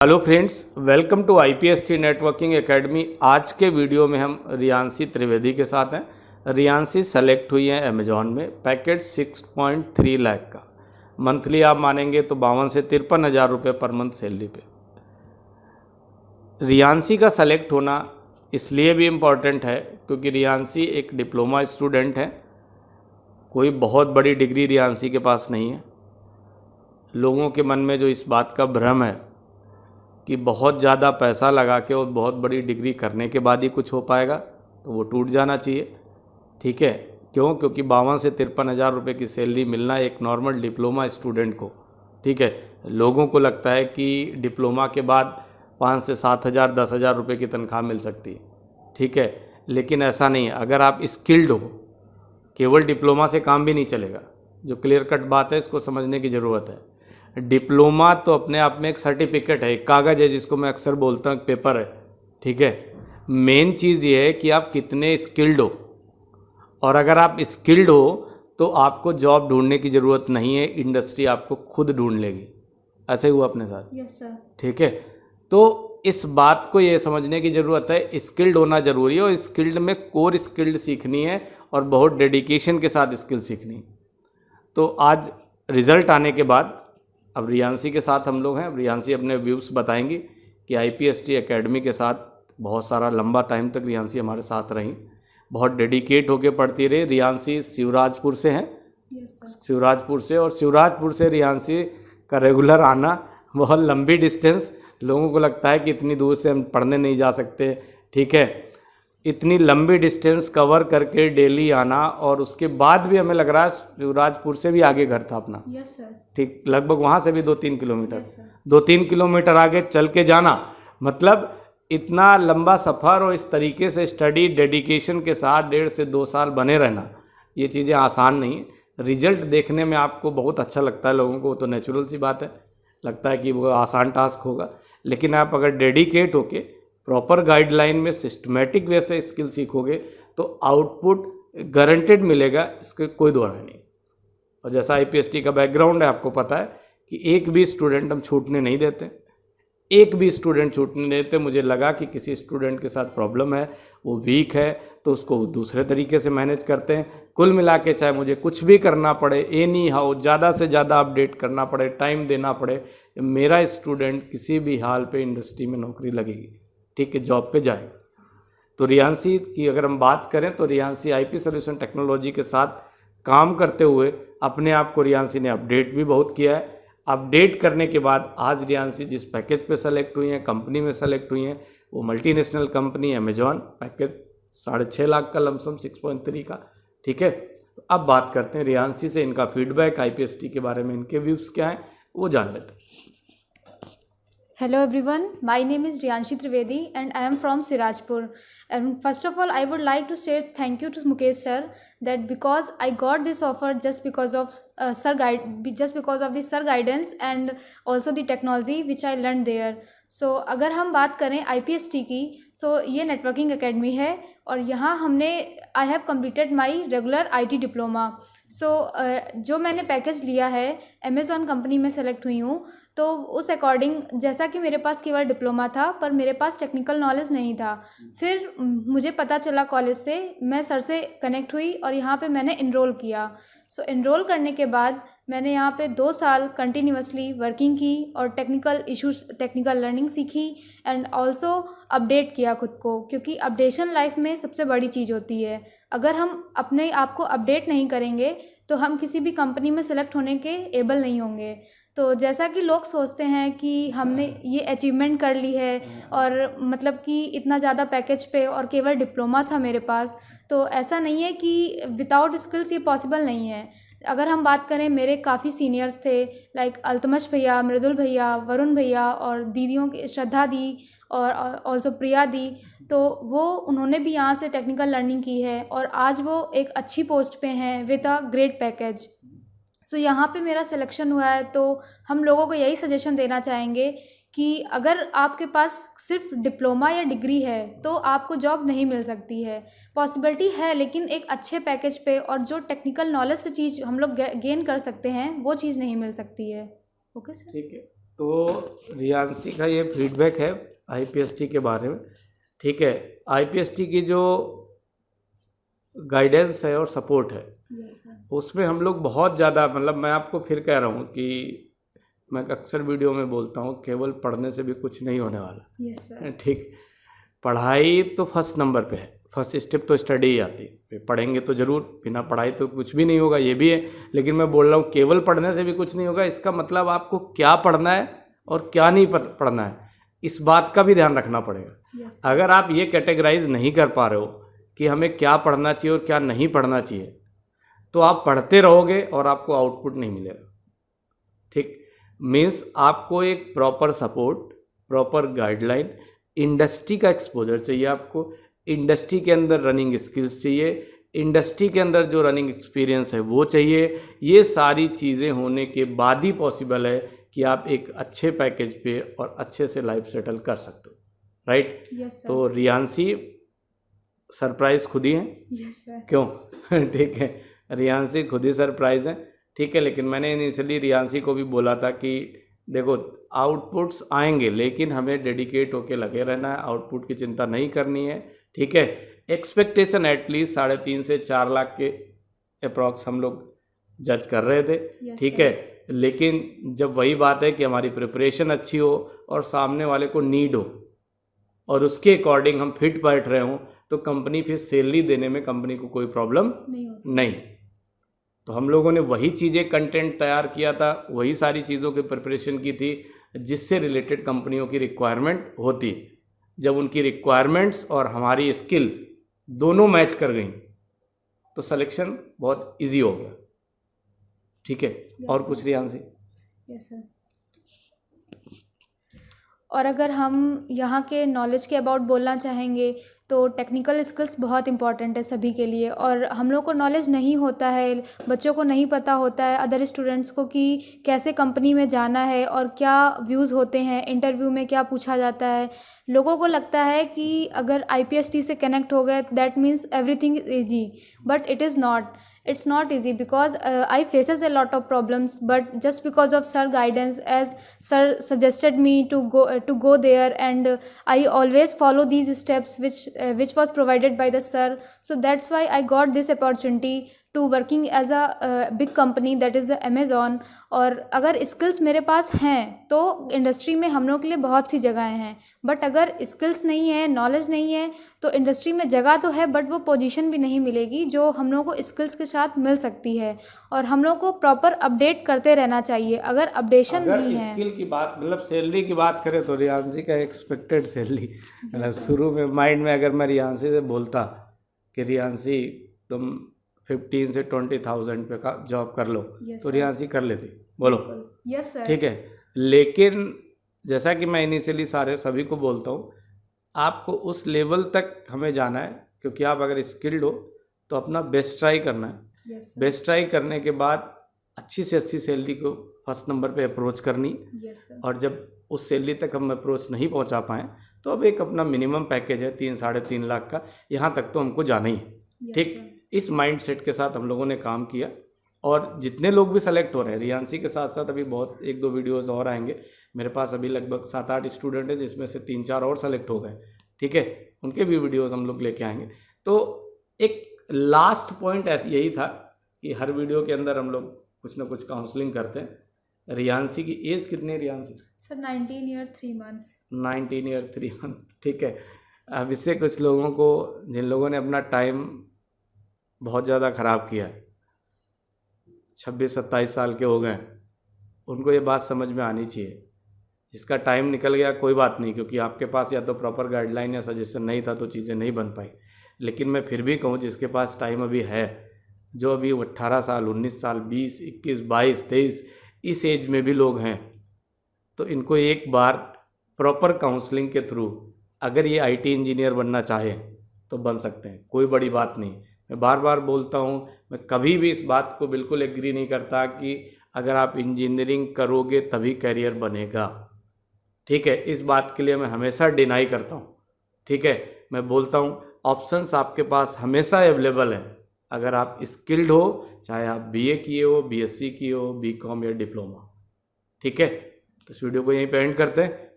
Hello friends, welcome to IPST networking academy. आज के video में हम रियांशी त्रिवेदी के साथ हैं। रियांशी सेलेक्ट हुई है अमेजॉन में, पैकेज 6.3 लाख का। मंथली आप मानेंगे तो 52 से 53 हज़ार रुपये पर मंथ सैलरी पे। रियांशी का सेलेक्ट होना इसलिए भी इम्पॉर्टेंट है क्योंकि रियांशी एक डिप्लोमा स्टूडेंट है। कोई बहुत बड़ी डिग्री रियांशी के पास नहीं है। लोगों के मन में जो इस बात का भ्रम है कि बहुत ज़्यादा पैसा लगा के और बहुत बड़ी डिग्री करने के बाद ही कुछ हो पाएगा, तो वो टूट जाना चाहिए। ठीक है, क्यों? क्योंकि 52 से 53 हज़ार रुपये की सैलरी मिलना एक नॉर्मल डिप्लोमा स्टूडेंट को, ठीक है। लोगों को लगता है कि डिप्लोमा के बाद 5 से 7 हज़ार 10 हज़ार रुपये की तनख्वाह मिल सकती है, ठीक है, लेकिन ऐसा नहीं है। अगर आप स्किल्ड हो, केवल डिप्लोमा से काम भी नहीं चलेगा। जो क्लियर कट बात है, इसको समझने की ज़रूरत है। डिप्लोमा तो अपने आप में एक सर्टिफिकेट है, एक कागज़ है, जिसको मैं अक्सर बोलता हूँ एक पेपर है, ठीक है। मेन चीज़ ये है कि आप कितने स्किल्ड हो, और अगर आप स्किल्ड हो तो आपको जॉब ढूंढने की ज़रूरत नहीं है, इंडस्ट्री आपको खुद ढूंढ लेगी। ऐसे ही हुआ अपने साथ। Yes sir. ठीक है, तो इस बात को ये समझने की ज़रूरत है, स्किल्ड होना ज़रूरी है, और स्किल्ड में कोर स्किल्ड सीखनी है और बहुत डेडिकेशन के साथ स्किल सीखनी है। तो आज रिज़ल्ट आने के बाद अब रियांशी के साथ हम लोग हैं। अब रियांशी अपने व्यूज़ बताएंगी कि IPST एकेडमी के साथ बहुत सारा लंबा टाइम तक रियांशी हमारे साथ रही, बहुत डेडिकेट होके पढ़ती रही। रियांशी शिवराजपुर से हैं। शिवराजपुर से, और शिवराजपुर से रियांशी का रेगुलर आना, बहुत लंबी डिस्टेंस। लोगों को लगता है कि इतनी दूर से हम पढ़ने नहीं जा सकते, ठीक है। इतनी लंबी डिस्टेंस कवर करके डेली आना, और उसके बाद भी हमें लग रहा है शिवराजपुर से भी आगे घर था अपना। Yes sir. ठीक, लगभग वहाँ से भी 2-3 किलोमीटर, यस सर। 2-3 किलोमीटर आगे चल के जाना, मतलब इतना लंबा सफ़र, और इस तरीके से स्टडी डेडिकेशन के साथ 1.5 से 2 साल बने रहना, ये चीज़ें आसान नहीं है। रिजल्ट देखने में आपको बहुत अच्छा लगता है लोगों को, तो नेचुरल सी बात है, लगता है कि वो आसान टास्क होगा। लेकिन आप अगर डेडिकेट होके प्रॉपर गाइडलाइन में सिस्टमेटिक वे से स्किल सीखोगे तो आउटपुट गारंटेड मिलेगा, इसके कोई दो राय नहीं। और जैसा IPST का बैकग्राउंड है, आपको पता है कि एक भी स्टूडेंट हम छूटने नहीं देते, एक भी स्टूडेंट छूटने नहीं देते। मुझे लगा कि किसी स्टूडेंट के साथ प्रॉब्लम है, वो वीक है, तो उसको दूसरे तरीके से मैनेज करते हैं। कुल मिला के चाहे मुझे कुछ भी करना पड़े, एनी हाउ ज़्यादा से ज़्यादा अपडेट करना पड़े, टाइम देना पड़े, मेरा स्टूडेंट किसी भी हाल पे इंडस्ट्री में नौकरी लगेगी, ठीक है, जॉब पे जाएगा। तो रियांशी की अगर हम बात करें तो रियांशी IP सॉल्यूशन टेक्नोलॉजी के साथ काम करते हुए अपने आप को रियांशी ने अपडेट भी बहुत किया है। अपडेट करने के बाद आज रियांशी जिस पैकेज पे सेलेक्ट हुई हैं, कंपनी में सेलेक्ट हुई हैं, वो multinational company Amazon, package 6.5 lakh का, लमसम 6.3 का, ठीक है। तो अब बात करते हैं रियांशी से, इनका फीडबैक IPST के बारे में, इनके व्यूज़ क्या हैं वो जान लेते हैं। Hello everyone, my name is Riyanshi Trivedi and I am from Sirajpur. And first of all, I would like to say thank you to Mukesh sir that because I got this offer just because of just because of the sir guidance and also the technology which I learned there. So अगर हम बात करें IPST की, so ये networking academy है और यहाँ हमने I have completed my regular IT diploma. So जो मैंने पैकेज लिया है, अमेज़ॉन कंपनी में सेलेक्ट हुई हूँ, तो उस अकॉर्डिंग जैसा कि मेरे पास केवल डिप्लोमा था पर मेरे पास टेक्निकल नॉलेज नहीं था। फिर मुझे पता चला कॉलेज से, मैं सर से कनेक्ट हुई और यहाँ पे मैंने इनरोल किया। सो इनरोल करने के बाद मैंने यहाँ पे 2 साल कंटिन्यूअसली वर्किंग की और टेक्निकल इश्यूज, टेक्निकल लर्निंग सीखी एंड ऑल्सो अपडेट किया खुद को, क्योंकि अपडेशन लाइफ में सबसे बड़ी चीज़ होती है। अगर हम अपने आप को अपडेट नहीं करेंगे तो हम किसी भी कंपनी में सेलेक्ट होने के एबल नहीं होंगे। तो जैसा कि लोग सोचते हैं कि हमने ये अचीवमेंट कर ली है और मतलब कि इतना ज़्यादा पैकेज पे और केवल डिप्लोमा था मेरे पास, तो ऐसा नहीं है कि विदाउट स्किल्स ये पॉसिबल नहीं है। अगर हम बात करें, मेरे काफ़ी सीनियर्स थे, लाइक अल्तमश भैया, मृदुल भैया, वरुण भैया, और दीदियों की श्रद्धा दी और ऑल्सो प्रिया दी, तो उन्होंने भी यहाँ से टेक्निकल लर्निंग की है और आज वो एक अच्छी पोस्ट पे हैं विद अ ग्रेट पैकेज। सो यहाँ पे मेरा सिलेक्शन हुआ है। तो हम लोगों को यही सजेशन देना चाहेंगे कि अगर आपके पास सिर्फ डिप्लोमा या डिग्री है तो आपको जॉब नहीं मिल सकती है। पॉसिबिलिटी है, लेकिन एक अच्छे पैकेज पे और जो टेक्निकल नॉलेज से चीज़ हम लोग गेन कर सकते हैं वो चीज़ नहीं मिल सकती है। ओके सर, ठीक है। तो रियांसी का ये फीडबैक है आईपीएसटी के बारे में। ठीक है, आईपीएसटी की जो गाइडेंस है और सपोर्ट है उसमें हम लोग बहुत ज़्यादा, मतलब मैं आपको फिर कह रहा हूँ कि मैं अक्सर वीडियो में बोलता हूँ केवल पढ़ने से भी कुछ नहीं होने वाला। ठीक, पढ़ाई तो फर्स्ट नंबर पे है, फर्स्ट स्टेप तो स्टडी ही आती है। पढ़ेंगे तो ज़रूर, बिना पढ़ाई तो कुछ भी नहीं होगा, ये भी है। लेकिन मैं बोल रहा हूँ केवल पढ़ने से भी कुछ नहीं होगा। इसका मतलब आपको क्या पढ़ना है और क्या नहीं पढ़ना है, इस बात का भी ध्यान रखना पड़ेगा। अगर आप ये कैटेगराइज नहीं कर पा रहे हो कि हमें क्या पढ़ना चाहिए और क्या नहीं पढ़ना चाहिए, तो आप पढ़ते रहोगे और आपको आउटपुट नहीं मिलेगा। ठीक, मीन्स आपको एक proper support, proper guideline, industry का एक्सपोजर चाहिए आपको, इंडस्ट्री के अंदर रनिंग स्किल्स चाहिए, इंडस्ट्री के अंदर जो रनिंग एक्सपीरियंस है वो चाहिए। ये सारी चीज़ें होने के बाद ही पॉसिबल है कि आप एक अच्छे पैकेज पे और अच्छे से लाइफ सेटल कर सकते हो। राइट? तो रियांसी सरप्राइज खुद ही है। क्यों? ठीक है, रियांसी खुद ही सरप्राइज है। ठीक है, लेकिन मैंने इनिशियली रियांसी को भी बोला था कि देखो आउटपुट्स आएंगे, लेकिन हमें डेडिकेट होके लगे रहना है, आउटपुट की चिंता नहीं करनी है। ठीक है, एक्सपेक्टेशन एटलीस्ट 3.5 से 4 लाख के अप्रॉक्स हम लोग जज कर रहे थे। ठीक है, लेकिन जब वही बात है कि हमारी प्रिपरेशन अच्छी हो और सामने वाले को नीड हो और उसके अकॉर्डिंग हम फिट बैठ रहे हों, तो कंपनी फिर सैलरी देने में कंपनी को कोई प्रॉब्लम नहीं। तो हम लोगों ने वही चीज़ें, कंटेंट तैयार किया था, वही सारी चीज़ों की प्रिपरेशन की थी जिससे रिलेटेड कंपनियों की रिक्वायरमेंट होती। जब उनकी रिक्वायरमेंट्स और हमारी स्किल दोनों मैच कर गई तो सिलेक्शन बहुत इजी हो गया। ठीक है, और कुछ रियांसी? Yes sir. और अगर हम यहाँ के नॉलेज के अबाउट बोलना चाहेंगे तो टेक्निकल स्किल्स बहुत इंपॉर्टेंट है सभी के लिए, और हम लोग को नॉलेज नहीं होता है, बच्चों को नहीं पता होता है, अदर स्टूडेंट्स को, कि कैसे कंपनी में जाना है और क्या व्यूज़ होते हैं, इंटरव्यू में क्या पूछा जाता है। लोगों को लगता है कि अगर आईपीएसटी से कनेक्ट हो गए that means everything is easy, but it is not. It's not easy because I faces a lot of problems, but just because of sir guidance, as sir suggested me to go there, and I always follow these steps which was provided by the sir. So that's why I got this opportunity to working as a big company, that is the Amazon. और अगर skills मेरे पास हैं तो industry में हम लोग के लिए बहुत सी जगहें हैं, बट अगर स्किल्स नहीं है, नॉलेज नहीं है, तो इंडस्ट्री में जगह तो है बट वो पोजीशन भी नहीं मिलेगी जो हम लोग को स्किल्स के साथ मिल सकती है। और हम लोग को प्रॉपर अपडेट करते रहना चाहिए। अगर अपडेशन नहीं है, स्किल की बात, मतलब सैलरी की बात करें तो रियांसी का एक्सपेक्टेड सैलरी, मतलब शुरू में माइंड में अगर मैं रियांसी से बोलता कि रियांसी तुम 15 से 20,000 पे का जॉब कर लो, तो रियांसी कर लेती। बोलो यस सर। ठीक है, लेकिन जैसा कि मैं इनिशियली सभी को बोलता हूँ, आपको उस लेवल तक हमें जाना है, क्योंकि आप अगर स्किल्ड हो तो अपना बेस्ट ट्राई करना है। बेस्ट ट्राई करने के बाद अच्छी से अच्छी सैलरी को फर्स्ट नंबर पे अप्रोच करनी। और जब उस सैलरी तक हम अप्रोच नहीं पहुंचा पाएँ तो अब एक अपना मिनिमम पैकेज है 3-3.5 लाख का, यहाँ तक तो हमको जाना ही है। ठीक, इस माइंड सेट के साथ हम लोगों ने काम किया और जितने लोग भी सेलेक्ट हो रहे हैं, रियांसी के साथ साथ अभी बहुत 1-2 वीडियोस और आएंगे मेरे पास। अभी लगभग 7-8 स्टूडेंट हैं जिसमें से 3-4 और सेलेक्ट हो गए। ठीक है, उनके भी वीडियोस हम लोग लेके आएंगे। तो एक लास्ट पॉइंट ऐसे यही था कि हर वीडियो के अंदर हम लोग कुछ ना कुछ काउंसलिंग करते हैं। रियांसी की एज कितनी है Riyansi? Sir 19 year 3 months. 19 year 3 month. ठीक है, अब इससे कुछ लोगों को, जिन लोगों ने अपना टाइम बहुत ज़्यादा ख़राब किया है, 26-27 साल के हो गए, उनको ये बात समझ में आनी चाहिए। जिसका टाइम निकल गया कोई बात नहीं, क्योंकि आपके पास या तो प्रॉपर गाइडलाइन या सजेशन नहीं था तो चीज़ें नहीं बन पाई। लेकिन मैं फिर भी कहूँ, जिसके पास टाइम अभी है, जो अभी 18 साल, 19 साल, 20, 21, 22, 23 इस एज में भी लोग हैं, तो इनको एक बार प्रॉपर काउंसलिंग के थ्रू अगर ये आईटी इंजीनियर बनना चाहे तो बन सकते हैं। कोई बड़ी बात नहीं। मैं बार बार बोलता हूँ, मैं कभी भी इस बात को बिल्कुल एग्री नहीं करता कि अगर आप इंजीनियरिंग करोगे तभी करियर बनेगा। ठीक है, इस बात के लिए मैं हमेशा डिनाई करता हूँ। ठीक है, मैं बोलता हूँ ऑप्शंस आपके पास हमेशा अवेलेबल है। अगर आप स्किल्ड हो, चाहे आप बीए किए हो, बीएससी किए हो, बीकॉम या डिप्लोमा। ठीक है, तो इस वीडियो को यहीं पे एंड करते हैं।